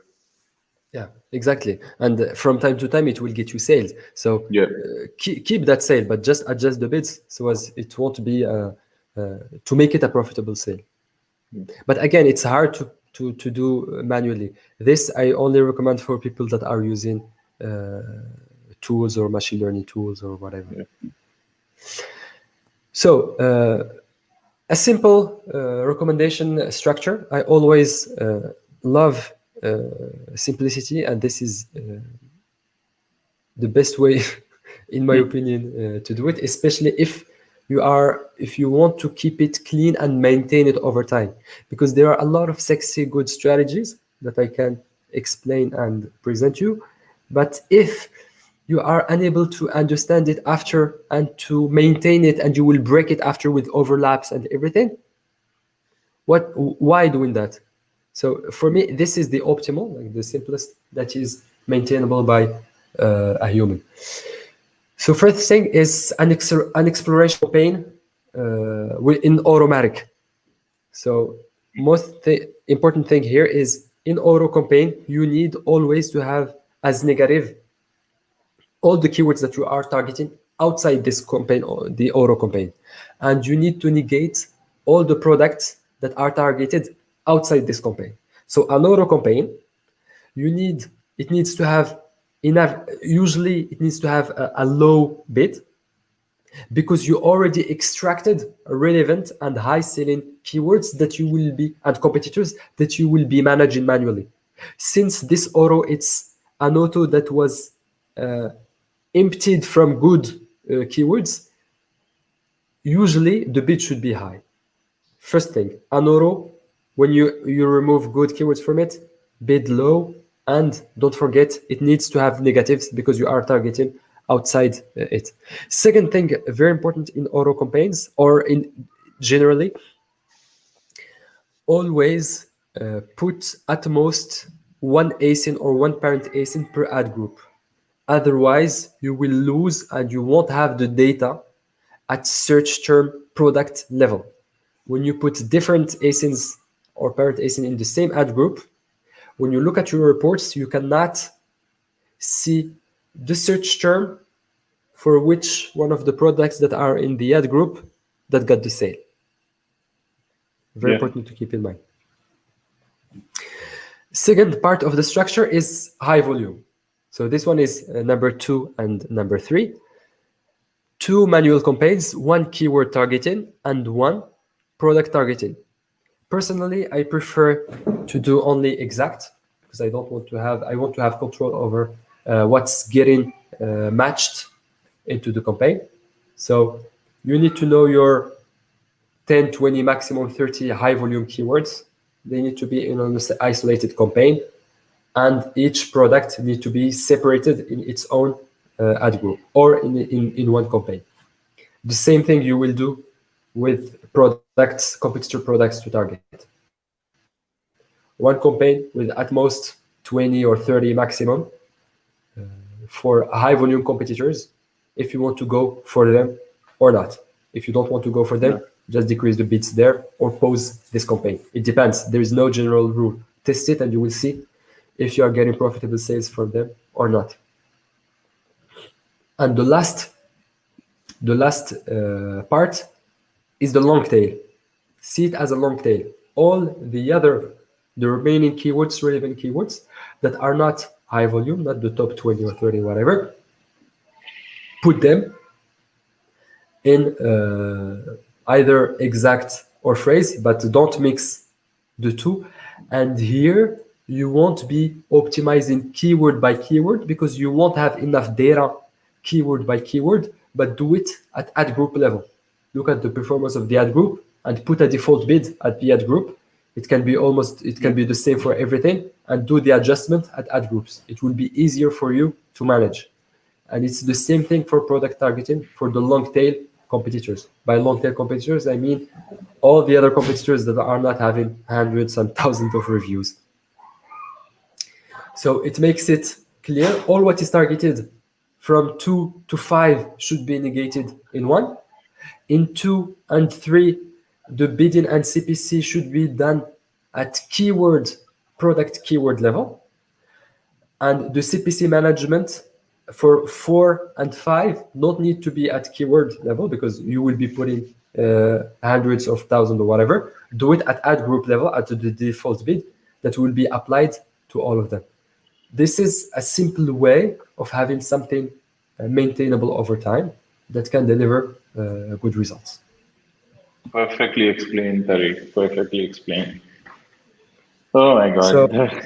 Yeah, exactly. And from time to time, it will get you sales. So Yeah. keep that sale, but just adjust the bids so as it won't be to make it a profitable sale. But again, it's hard to do manually. This I only recommend for people that are using uh, tools or machine learning tools or whatever. Yeah. So a simple recommendation structure. I always love simplicity, and this is the best way, in my Hmm. opinion, to do it, especially if you want to keep it clean and maintain it over time, because there are a lot of sexy good strategies that I can explain and present you, but if you are unable to understand it after and to maintain it, and you will break it after with overlaps and everything, why doing that? So for me, this is the optimal, like the simplest, that is maintainable by a human. So first thing is an exploration campaign in automatic. So important thing here is in auto campaign, you need always to have as negative all the keywords that you are targeting outside this campaign or the auto campaign, and you need to negate all the products that are targeted outside this campaign. So an auto campaign, you need it needs to have enough. Usually, it needs to have a low bid because you already extracted relevant and high selling keywords that you will be and competitors that you will be managing manually. Since this auto, it's an auto that was uh, emptied from good keywords, usually the bid should be high. First thing, an auto, when you remove good keywords from it, bid low, and don't forget it needs to have negatives because you are targeting outside it. Second thing, very important in auto campaigns or in generally, always put at most one ASIN or one parent ASIN per ad group. Otherwise, you will lose and you won't have the data at search term product level. When you put different ASINs or parent ASIN in the same ad group, when you look at your reports, you cannot see the search term for which one of the products that are in the ad group that got the sale. Very Yeah. important to keep in mind. Second part of the structure is high volume. So this one is number 2 and number 3. 2 manual campaigns, 1 keyword targeting, and 1 product targeting. Personally, I prefer to do only exact because I want to have control over what's getting matched into the campaign. So you need to know your 10, 20, maximum 30 high volume keywords. They need to be in an isolated campaign, and each product need to be separated in its own ad group or in one campaign. The same thing you will do with products, competitor products to target. One campaign with at most 20 or 30 maximum for high volume competitors if you want to go for them or not. If you don't want to go for Yeah. them, just decrease the bids there or pause this campaign. It depends. There is no general rule. Test it and you will see if you are getting profitable sales from them or not. And the last part is the long tail. See it as a long tail. All the remaining keywords, relevant keywords that are not high volume, not the top 20 or 30, whatever, put them in either exact or phrase, but don't mix the two. And here you won't be optimizing keyword by keyword because you won't have enough data keyword by keyword, but do it at ad group level. Look at the performance of the ad group and put a default bid at the ad group. It can be the same for everything, and do the adjustment at ad groups. It will be easier for you to manage. And it's the same thing for product targeting for the long tail competitors. By long tail competitors, I mean all the other competitors that are not having hundreds and thousands of reviews. So it makes it clear all what is targeted from 2 to 5 should be negated in 1. In 2 and 3, the bidding and CPC should be done at product keyword level. And the CPC management for 4 and 5 don't need to be at keyword level because you will be putting hundreds of thousands or whatever. Do it at ad group level at the default bid that will be applied to all of them. This is a simple way of having something maintainable over time that can deliver good results. Perfectly explained, Tariq. Perfectly explained. Oh my So, God.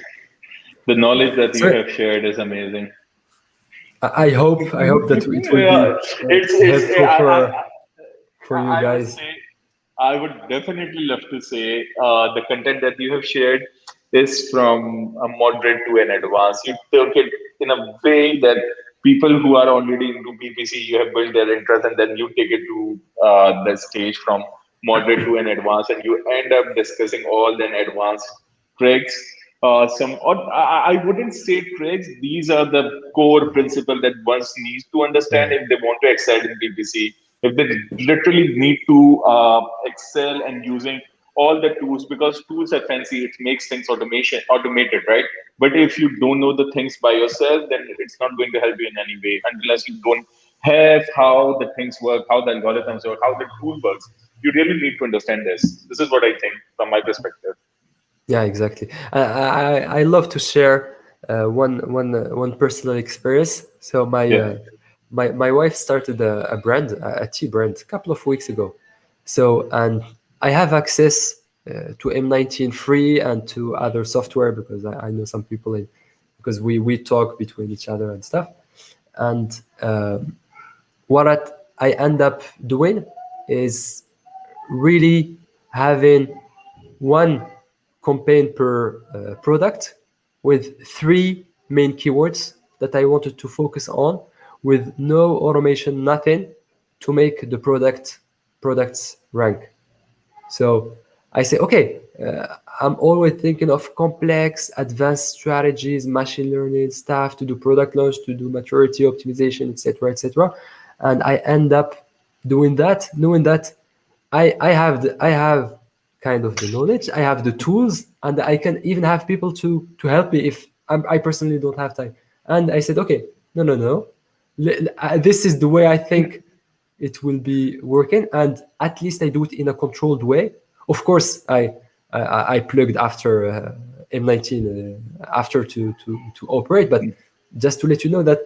The knowledge that you so have shared is amazing. I hope that it will be Yeah, it's helpful for you I would guys. say I would definitely love to say the content that you have shared is from a moderate to an advanced. You took it in a way that people who are already into PPC, you have built their interest, and then you take it to the stage from moderate to an advanced, and you end up discussing all the advanced tricks. Or I wouldn't say tricks. These are the core principle that one needs to understand Yeah, if they want to excel in PPC. If they literally need to excel and using all the tools, because tools are fancy, it makes things automated, right? But if you don't know the things by yourself, then it's not going to help you in any way unless you don't have how the things work, how the algorithms work, how the tool works. You really need to understand this. This is what I think from my perspective. yeah, exactly. I love to share one personal experience. So Yeah. my wife started a brand, a tea brand, a couple of weeks ago. So and I have access to M19 free and to other software because I know some people because we talk between each other and stuff. And what I end up doing is really having one campaign per product with 3 main keywords that I wanted to focus on with no automation, nothing to make the products rank. So I say, okay, I'm always thinking of complex, advanced strategies, machine learning stuff to do product launch, to do maturity optimization, etc., etc. And I end up doing that, knowing that I have kind of the knowledge, I have the tools, and I can even have people to help me if I personally don't have time. And I said, okay, no. This is the way I think it will be working, and at least I do it in a controlled way. Of course, I plugged after M19 after to operate, but just to let you know that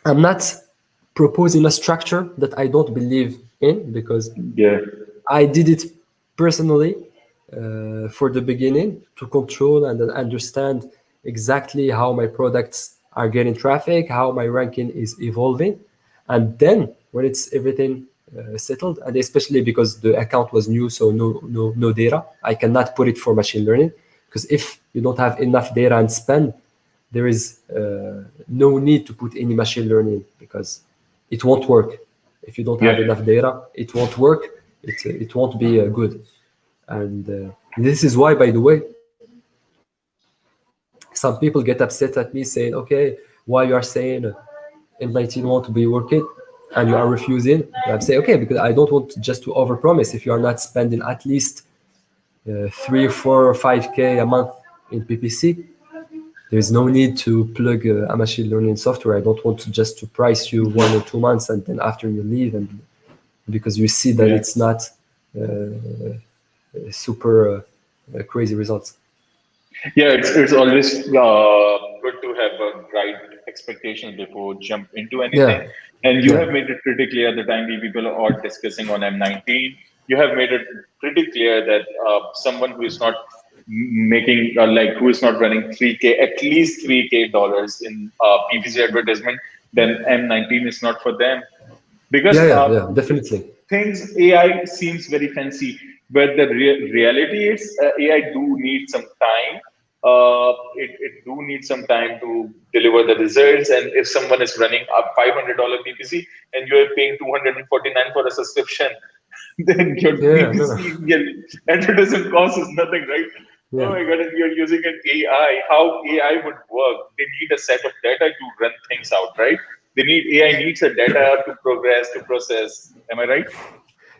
I'm not proposing a structure that I don't believe in because Yeah. I did it personally for the beginning to control and understand exactly how my products are getting traffic, how my ranking is evolving. And then when it's everything settled, and especially because the account was new, so no data, I cannot put it for machine learning because if you don't have enough data and spend, there is no need to put any machine learning because it won't work. If you don't Yeah. have enough data, it won't work. It won't be good. And this is why, by the way, some people get upset at me saying, okay, why you are saying M19 won't be working? and you are refusing, I'm saying, okay, because I don't want just to overpromise. If you are not spending at least 3, 4, or 5K a month in PPC, there's no need to plug a machine learning software. I don't want to just to price you 1 or 2 months and then after you leave, and because you see that Yeah. it's not super crazy results. Yeah, it's always good to have a right expectation before jump into anything. Yeah, And you yeah, have made it pretty clear the time we people are discussing on M19. You have made it pretty clear that someone who is not making like who is not running 3K at least 3K dollars in PPC advertisement, then M19 is not for them because yeah, definitely. things AI seems very fancy, but the reality is AI do need some time. It do need some time to deliver the results. And if someone is running a $500 PPC and you are paying 249 for a subscription, then your Yeah, no, no. PPC, your advertising cost is nothing, right? Oh Yeah. my God, and you're using an AI. How AI would work? They need a set of data to run things out, right? They need AI needs a data to progress, to process. Am I right?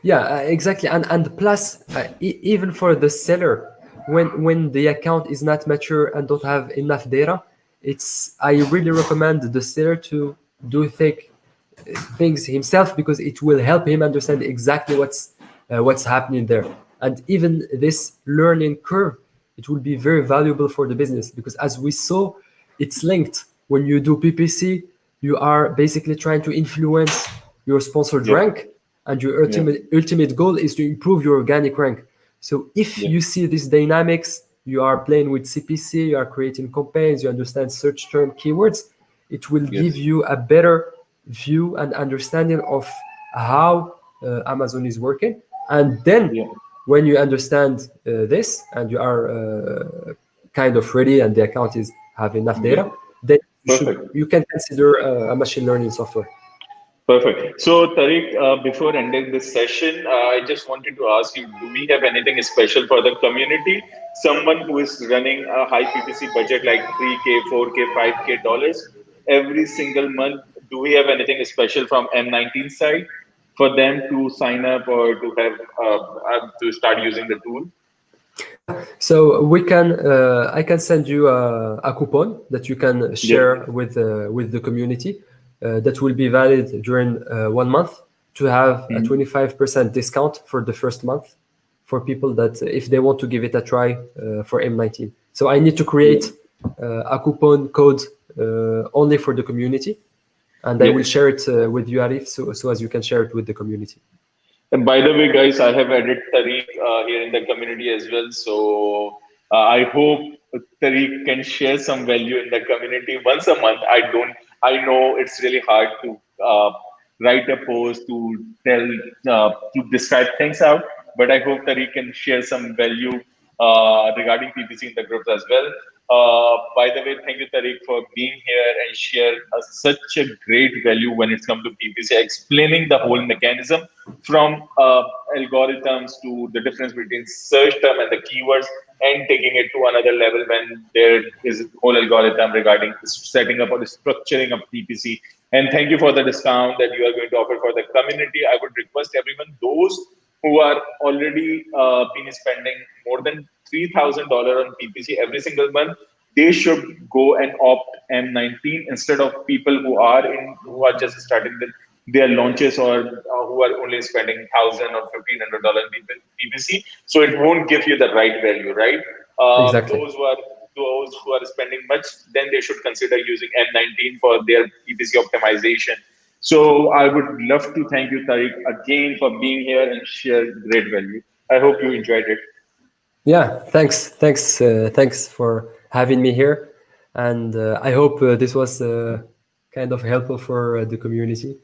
Yeah, exactly. And plus, even for the seller, when the account is not mature and don't have enough data, it's I really recommend the seller to do things himself, because it will help him understand exactly what's happening there. And even this learning curve, it will be very valuable for the business, because as we saw, it's linked. When you do PPC, you are basically trying to influence your sponsored Yep. rank, and your Yep. ultimate goal is to improve your organic rank. So if Yep. you see these dynamics, you are playing with CPC, you are creating campaigns, you understand search term keywords, it will give Yes. you a better view and understanding of how Amazon is working. And then Yeah. when you understand this and you are kind of ready and the account is have enough Yeah. data, then Perfect. you can consider a machine learning software. Perfect. So, Tariq, before ending this session, I just wanted to ask you, do we have anything special for the community? Someone who is running a high PPC budget like 3K, 4K, 5K dollars every single month, do we have anything special from M19 side for them to sign up or to have to start using the tool? Yeah, so we can. I can send you a coupon that you can Yep. share with the community. That will be valid during 1 month to have a Mhm. 25% discount for the first month for people that if they want to give it a try for M19. So I need to Yep. create a coupon code only for the community, and I will Yep. share it with you, Arif, so as you can share it with the community. And by the way, guys, I have added Tariq here in the community as well. So I hope Tariq can share some value in the community once a month. I know it's really hard to write a post to tell, to describe things out, but I hope Tariq can share some value regarding PPC in the groups as well. By the way, thank you, Tariq, for being here and share such a great value when it's come to PPC, explaining the whole mechanism from algorithms to the difference between search term and the keywords, and taking it to another level when there is a whole algorithm regarding setting up or structuring of PPC. And thank you for the discount that you are going to offer for the community. I would request everyone, those who are already been spending more than $3,000 on PPC every single month, they should go and opt M19 instead of people who are just starting their launches, or who are only spending $1,000 or $1,500 PPC. So it won't give you the right value, right? Exactly. Those who are spending much, then they should consider using M19 for their PPC optimization. So I would love to thank you, Tariq, again for being here and share great value. I hope you enjoyed it. Yeah, thanks for having me here, and I hope this was kind of helpful for the community.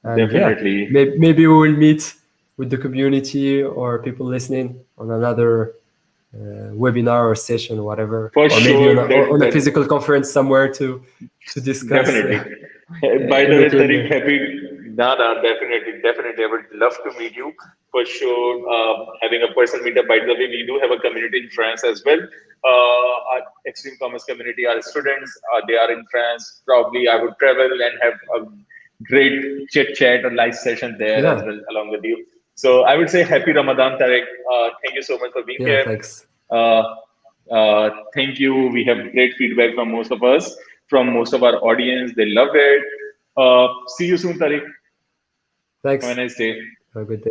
And yeah, Definitely. maybe we will meet with the community or people listening on another webinar or session, or whatever, For or maybe sure, on a physical conference somewhere to discuss definitely. By the way, anything. Tariq, definitely. I would love to meet you for sure. Having a personal meetup. By the way, we do have a community in France as well. Our Extreme Commerce community, our students, they are in France. Probably I would travel and have a great chit chat or live session there as Yeah, well along with you. So I would say happy Ramadan, Tariq. Thank you so much for being yeah, here. thanks. Uh, Thank you. We have great feedback from most of us, from most of our audience. They love it. See you soon, Tariq. Have a Thanks. nice day. Have a good day.